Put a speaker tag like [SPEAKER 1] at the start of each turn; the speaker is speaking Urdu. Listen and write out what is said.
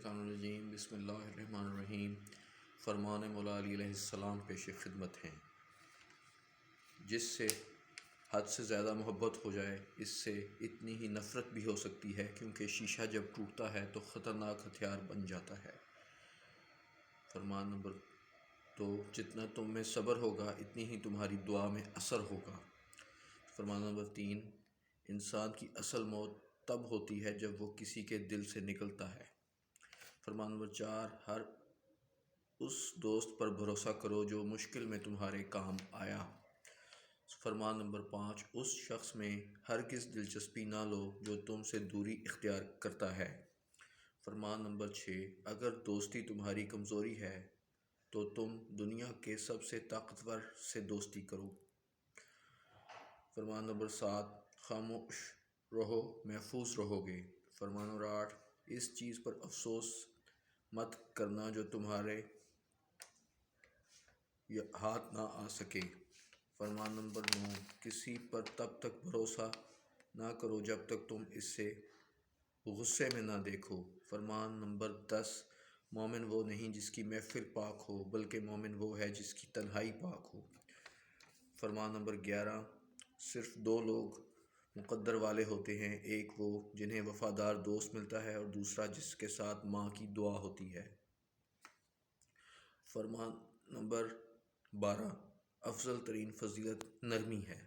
[SPEAKER 1] الشیطان الرجیم بسم اللہ الرحمن الرحیم۔ فرمان مولا علی علیہ السلام پیش خدمت ہیں۔ جس سے حد سے زیادہ محبت ہو جائے اس سے اتنی ہی نفرت بھی ہو سکتی ہے، کیونکہ شیشہ جب ٹوٹتا ہے تو خطرناک ہتھیار بن جاتا ہے۔ فرمان نمبر 2، جتنا تم میں صبر ہوگا اتنی ہی تمہاری دعا میں اثر ہوگا۔ فرمان نمبر 3، انسان کی اصل موت تب ہوتی ہے جب وہ کسی کے دل سے نکلتا ہے۔ فرمان نمبر 4، ہر اس دوست پر بھروسہ کرو جو مشکل میں تمہارے کام آیا۔ فرمان نمبر 5، اس شخص میں ہرگز دلچسپی نہ لو جو تم سے دوری اختیار کرتا ہے۔ فرمان نمبر 6، اگر دوستی تمہاری کمزوری ہے تو تم دنیا کے سب سے طاقتور سے دوستی کرو۔ فرمان نمبر 7، خاموش رہو محفوظ رہو گے۔ فرمان نمبر 8، اس چیز پر افسوس مت کرنا جو تمہارے ہاتھ نہ آ سکے۔ فرمان نمبر 9، کسی پر تب تک بھروسہ نہ کرو جب تک تم اس سے غصے میں نہ دیکھو۔ فرمان نمبر 10، مومن وہ نہیں جس کی محفل پاک ہو، بلکہ مومن وہ ہے جس کی تنہائی پاک ہو۔ فرمان نمبر 11، صرف 2 لوگ مقدر والے ہوتے ہیں، ایک وہ جنہیں وفادار دوست ملتا ہے اور دوسرا جس کے ساتھ ماں کی دعا ہوتی ہے۔ فرمان نمبر 12، افضل ترین فضیلت نرمی ہے۔